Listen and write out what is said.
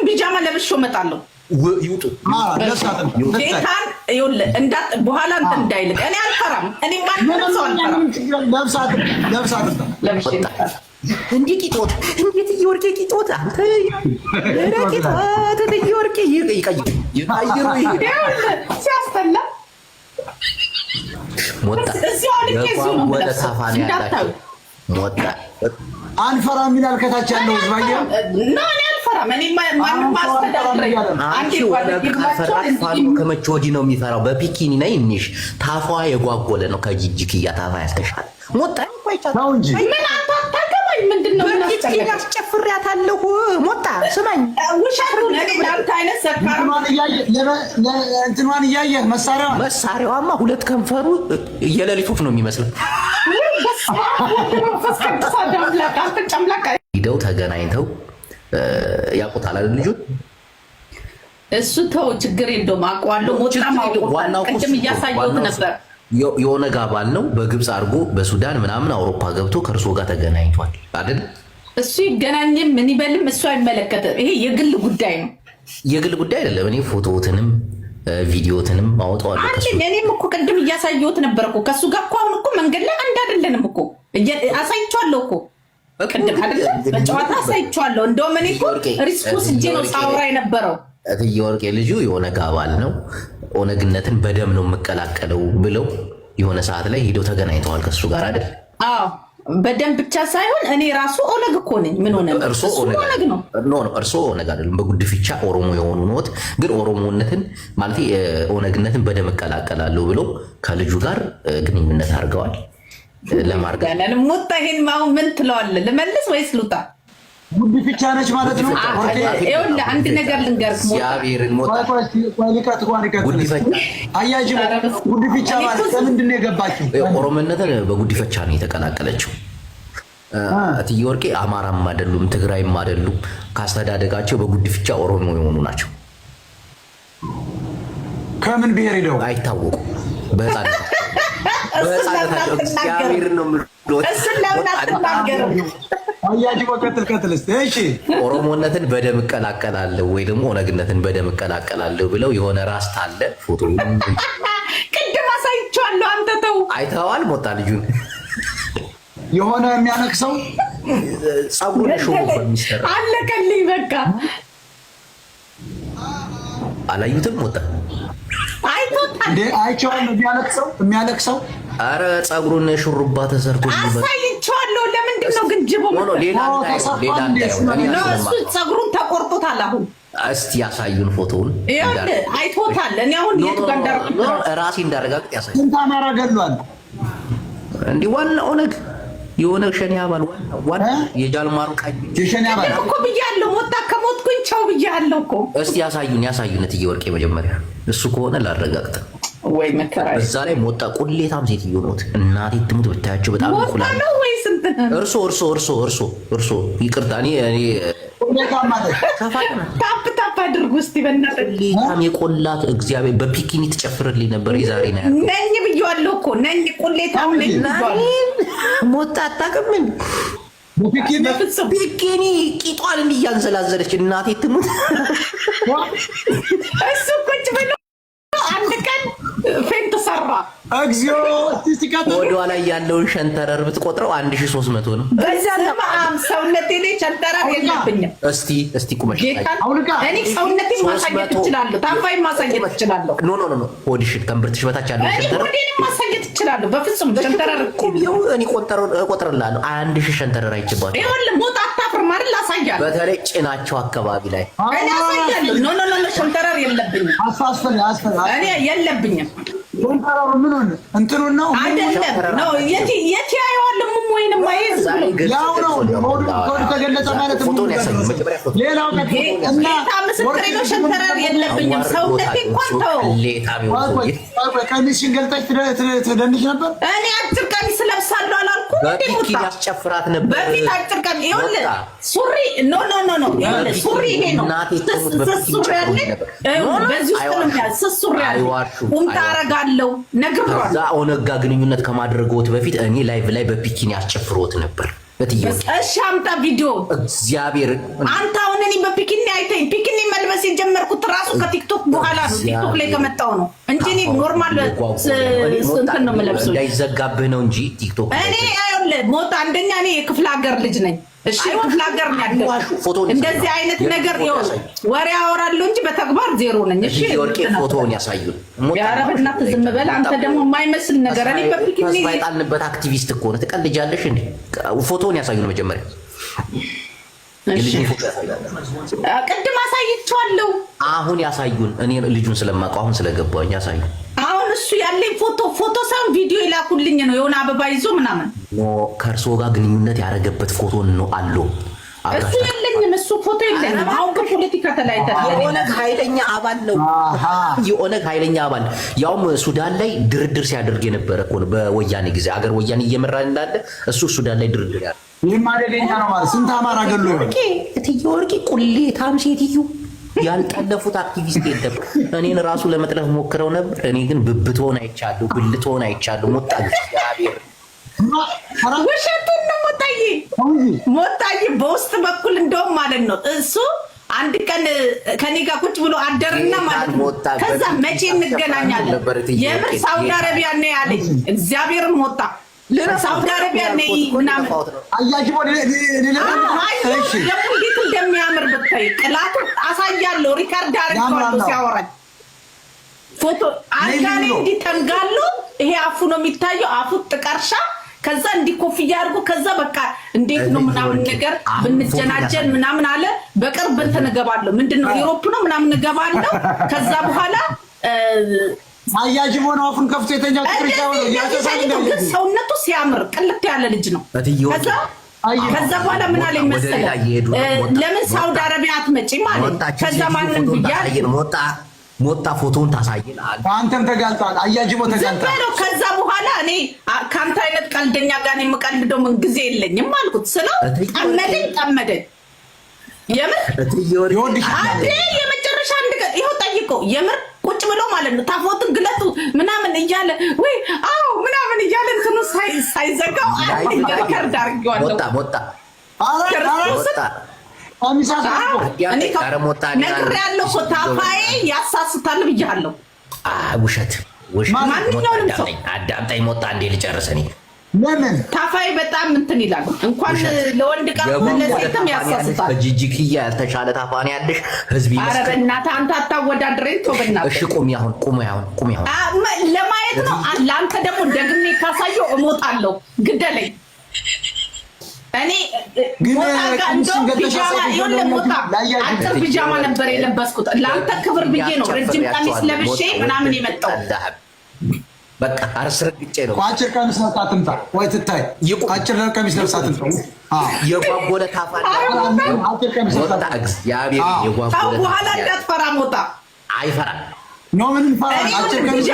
ቢጃማ ለብሼ እመጣለሁ። ይውጡ ጌታን ይኸውልህ እንዳት በኋላ እንትን እንዳይልቅ እኔ አልፈራም። እኔ ማንም ሰው አልፈራም። ለብሼ እንዴ ቂጦት እንዴት እየወርቄ ቂጦት አንተ ቂጦት እየወርቄ ይቀይሩ ሲያስጠላ ሞጣ ወደ ሳፋን ያላችሁ ሞጣ አንፈራም ይላል ከታች ያለው ዝባየ ነው። እኔ አልፈራም። እኔ ማንም ማስተዳድረኝ አንዴ ፋኑ ከመቼ ወዲህ ነው የሚፈራው? በፒኪኒ ነይ እንሽ ታፏ የጓጎለ ነው። ከጂጂክያ ታፋ ያልተሻለ ሞጣ ነው እንጂ ምን አንተ አታገባኝ። ምንድነው በፒኪኒ አስጨፍሪያታለሁ። ሞጣ ስማኝ፣ ውሸት ነው። እኔ ዳንተ አይነት ሰካራ እንትኗን እያየህ መሳሪያዋማ ሁለት ከንፈሩ የሌሊት ወፍ ነው የሚመስለው። ሂደው ተገናኝተው ያውቁታል አይደል? ልጁን እሱ ተው ችግር የለውም አውቀዋለሁ። ቅድም እያሳየሁት ነበር። የኦነግ አባል ነው። በግብፅ አድርጎ በሱዳን ምናምን አውሮፓ ገብቶ ከእርሶ ጋር ተገናኝቷል አይደል? እሱ ይገናኝም ምን ይበልም እሱ አይመለከትም። ይሄ የግል ጉዳይ ነው። የግል ጉዳይ አይደለም። እኔ ፎቶዎትንም ቪዲዮትንም አወጣዋለሁ። እኔም እኮ ቅድም እያሳየሁት ነበር እኮ ከእሱ ጋር እኮ አሁን እኮ መንገድ ላይ አንድ አይደለንም እኮ አሳይቼዋለሁ እኮ ቅድም አይደለ በጨዋታ አሳይቼዋለሁ። እንደውም እኔ እኮ ሪስክ ወስጄ ነው ሳወራ የነበረው። እትዬ ወርቄ ልጁ የኦነግ አባል ነው፣ ኦነግነትን በደም ነው የምቀላቀለው ብለው የሆነ ሰዓት ላይ ሄደው ተገናኝተዋል ከእሱ ጋር አይደል? አዎ በደም ብቻ ሳይሆን እኔ ራሱ ኦነግ እኮ ነኝ። ምን ሆነ? እርሶ ኦነግ ነው። እርሶ ኦነግ አይደለም። በጉድፍቻ ኦሮሞ የሆኑ ኖት፣ ግን ኦሮሞነትን ማለት ኦነግነትን በደም እቀላቀላለሁ ብለው ከልጁ ጋር ግንኙነት አድርገዋል። ለማርጋት ሞጣ ይሄን ማሁን ምን ትለዋለህ? ልመልስ ወይስ ልውጣ? ጉድፍቻ ነች ማለት ነው። ይኸውልህ አንድ ነገር ልንገርህ። እግዚአብሔርን ሞጣ ጉድፍቻ ማለት ከምንድን ነው የገባችው? ኦሮሞነትን በጉድፈቻ ነው የተቀላቀለችው። እትዬ ወርቄ አማራም አይደሉም ትግራይም አይደሉም። ካስተዳደጋቸው በጉድፍቻ ኦሮሞ የሆኑ ናቸው። ከምን ብሔር ሄደው አይታወቁም። በህፃነታቸው እግዚአብሔርን ነው የምልህ። እሱን ለምን አትናገርም? ኦሮሞነትን በደም እቀላቀላለሁ ወይ ደግሞ ኦነግነትን በደም እቀላቀላለሁ ብለው የሆነ ራስታ አለ ፎቶ ቅድም አሳይቼዋለሁ። አንተ ተው አይተኸዋል? ሞጣ ልጁን የሆነ የሚያነክሰው ጸጉር ሹሩባ የሚሰራ አለቀልኝ። በቃ አላዩትም? ሞጣ አይቶታል። አይቼዋለሁ። የሚያነክሰው አረ ጸጉሩን ሹሩባ ተሰርቶ አሳይቼዋለሁ። ለምንድን ነው ግን ጅቦ ሌላ እሱ ጸጉሩን ተቆርጦታል። አሁን እስቲ ያሳዩን ፎቶውን። አይቶታል። እኔ አሁን የቱ ጋር እንዳደረኩት ራሴ እንዳረጋግጥ ያሳዩ። ስንት አማራ ገድሏል? እንዲህ ዋና ኦነግ የኦነግ ሸኔ አባል ዋና የጃልማሩ ቃኝ የሸኔ አባል እኮ ብያለሁ። ሞጣ ከሞትኩኝ ቻው ብያለሁ እኮ። እስቲ ያሳዩን እትዬ ወርቄ መጀመሪያ። እሱ ከሆነ ላረጋግጥ። ወይ መከራ። እዛ ላይ ሞጣ ቁሌታም ሴትዮ ኖት። እናቴ ትሙት ብታያቸው በጣም ይኩላል። ነው ወይ ስንት እርሶ ይቅርታ እኔ ታፕ አድርጉ እስቲ በእናትህ። ቁሌታም የቆላት እግዚአብሔር በፒኪኒ ትጨፍርልኝ ነበር። የዛሬ ነው ነኝ ብዬዋለሁ እኮ ነኝ። ቁሌታም ነኝ ሞጣ አታውቅም። ፒኪኒ ቂጧን እንዲያንዘላዘለች እናቴ ትሙት። እሱ ቁጭ ብሎ አንድ ቀን ፌንት ሰራ። እግዚኦ ወደ ላይ ያለውን ሸንተረር ብትቆጥረው 1300 ነው። በዛም ሰውነቴ ላይ ሸንተረር የለብኝም። እስቲ ቁመሽ እኔ ሰውነቴ ማሳየት እችላለሁ። ታፋይ ማሳየት እችላለሁ። ኖ ሆድሽን ከእምብርትሽ በታች ያለው ሸንተረር ሆዴን ማሳየት እችላለሁ። በፍጹም ሸንተረር እኔ እቆጥርልሃለሁ። 1000 ሸንተረር አይችባቸው። ይኸውልህ ሞጣ አታፍርም አይደል? አሳያለሁ። በተለይ ጭናቸው አካባቢ ላይ እኔ አሳያለሁ። ኖ ሸንተረር የለብኝም። እኔ የለብኝም። ምን ሆነ? እንትኑን ነው አይደለም ነው የት ያየዋለሁ? ወይንም ማየት ያው ነው ሆዱ ተገለጸ ማለት ነው። ሌላው እና ምስክሬ ነው። ሸንተረር የለብኝም። ሰውነቴ እንኳን ተው። ቀሚስሽን ገልጠሽ ትደንሽ ነበር። እኔ አጭር ቀሚስ ለብሳለሁ አላልኩም? በፊት ያስጨፍራት ነበር። በፊት አጭር ቀሚስ ይኸውልህ፣ ሱሪ ኖ ይኸውልህ፣ ሱሪ ይሄ ነው። ሱሪ ያለ በዚህ ውስጥ ነው የሚያዝ ሱሪ ያለ ቁምጣ አረጋለሁ ነግሬዋለሁ። ከዛ ኦነግ ጋር ግንኙነት ከማድረግዎት በፊት እኔ ላይቭ ላይ በፒኪኒ ያስጨፍሮት ነበር። እሺ አምጣ ቪዲዮ። እግዚአብሔር አንተ አሁን እኔ በፒኪኒ አይተኝ ፒኪኒ ራሱ ከቲክቶክ በኋላ ነው ቲክቶክ ላይ ከመጣው ነው እንጂ እኔ ኖርማል እንትን ነው የምለብሰው እንዳይዘጋብህ ነው እንጂ ቲክቶክ እኔ አይደለ ሞት አንደኛ እኔ የክፍለ ሀገር ልጅ ነኝ። እሺ የክፍለ ሀገር ነው ያለው እንደዚህ አይነት ነገር ይሆን ወሬ አወራለሁ እንጂ በተግባር ዜሮ ነኝ። እሺ ወርቄ ፎቶውን ያሳዩን ያረብና ዝም በል አንተ ደግሞ የማይመስል ነገር እኔ በፊት ባይጣልንበት አክቲቪስት እኮ ነው ትቀልጃለሽ እንዴ? ፎቶውን ያሳዩን መጀመሪያ ቅድም አሳይቼዋለሁ። አሁን ያሳዩን። እኔ ልጁን ስለማውቀው አሁን ስለገባኝ ያሳዩን። አሁን እሱ ያለኝ ፎቶ ሳይሆን ቪዲዮ ይላኩልኝ ነው የሆነ አበባ ይዞ ምናምን ከእርሶ ጋር ግንኙነት ያደረገበት ፎቶ ነው አለው። እሱ የለኝም፣ እሱ ፎቶ የለኝም። አሁን በፖለቲካ ተለያይተናል። የኦነግ ኃይለኛ አባል ነው። የኦነግ ኃይለኛ አባል ያውም ሱዳን ላይ ድርድር ሲያደርግ የነበረ እኮ ነው። በወያኔ ጊዜ አገር ወያኔ እየመራ እንዳለ እሱ ሱዳን ላይ ድርድር ያለ ይሄ ማደገኛ ነው ማለት ስንት አማራ ገሎ እትዬ ወርቄ ቁሌታም ሴትዮ ያልጠለፉት አክቲቪስት የለም። እኔን ራሱ ለመጥለፍ ሞክረው ነበር። እኔ ግን ብብትሆን አይቻለሁ፣ ብልትሆን አይቻለሁ። ሞጣ እግዚአብሔር ውሸቱን ነው ሞጣዬ በውስጥ በኩል እንደውም ማለት ነው እሱ አንድ ቀን ከኔ ጋር ቁጭ ብሎ አደርና ማለት ነው። ከዛ መቼ እንገናኛለን? የምር ሳውዲ አረቢያ ነው ያለኝ። እግዚአብሔርን ሞጣ ሳውዲ አረቢያ ነኝ ምናምን አያጅ ወደ እንዴት እንደሚያምር ብታይ ቅላቱ አሳያለሁ። ሪካርድ አድርጌዋለሁ ሲያወራኝ ፎቶ አልጋኔ እንዲህ ተንጋሎ ይሄ አፉ ነው የሚታየው፣ አፉ ጥቀርሻ። ከዛ እንዲህ ኮፍያ አድርጎ ከዛ በቃ እንዴት ነው ምናምን ነገር ብንጀናጀን ምናምን አለ። በቅርብ እንትን እገባለሁ ምንድነው ዩሮፕ ነው ምናምን እገባለሁ። ከዛ በኋላ አያጅ ሆኖ አፉን ከፍቶ የተኛው ትክክል ነው። ያሰሳኝ ሰውነቱ ሲያምር ቅልጥ ያለ ልጅ ነው። ከዛ በኋላ ምን አለኝ መሰለህ ለምን ሳውዲ አረቢያ አትመጪም ማለት ከዛ ማንን ብያለሁ ሞጣ ፎቶውን ታሳየን አለ። አንተም ተጋልጣል። አያጅቦ ተጋልጣል። ከዛ በኋላ እኔ ካንተ አይነት ቀልደኛ ጋር የምቀልደው ምን ጊዜ የለኝም አልኩት። ስለው ጠመደኝ የምር የመጨረሻ አንድ ቀን ይኸው ጠይቆ የምር ቁጭ ብሎ ማለት ነው ታፎትን ግለጡ ምናምን እያለ ወይ አዎ ምናምን እያለ እንትኑ ሳይዘጋው ሪከርድ አድርጌዋለሁ። ሞጣ ነግሬያለሁ እኮ ታፋዬ ያሳስታል ብያለሁ። ውሸት ማንኛውንም ሰው አዳምጠኝ ሞጣ እንዴ ልጨርስ። እኔ ለምን ታፋዬ በጣም እንትን ይላል። እንኳን ለወንድ ቀርቶ ለሴትም ያሳስታል። በጂጂክያ ያልተሻለ ታፋኔ ያለሽ ህዝብ ይመስል። ኧረ በእናትህ አንተ አታወዳድረኝ ተው በእናትህ። እሺ ቁሚ አሁን ለማየት ነው። ለአንተ ደግሞ ደግሜ ካሳየው እሞታለሁ። ግደለኝ። እኔ ሞታ ጋር እንደው ቢጃማ ይኸውልህ ሞታ አጭር ቢጃማ ነበር የለበስኩት ለአንተ ክብር ብዬ ነው ረጅም ቀሚስ ለብሼ ምናምን የመጣው። በቃ አርስርግጬ ነው። አጭር ቀሚስ ለብሳ ትምጣ ወይ ትታይ። አጭር ቀሚስ ለብሳ ትምጣ። የጓጎለ ታፋ አጭር ቀሚስ ለብሳ እግዚአብሔር የጓጎለ በኋላ እንዳትፈራ ሞታ አይፈራም ነው ምን ፈራ አጭር ቀሚስ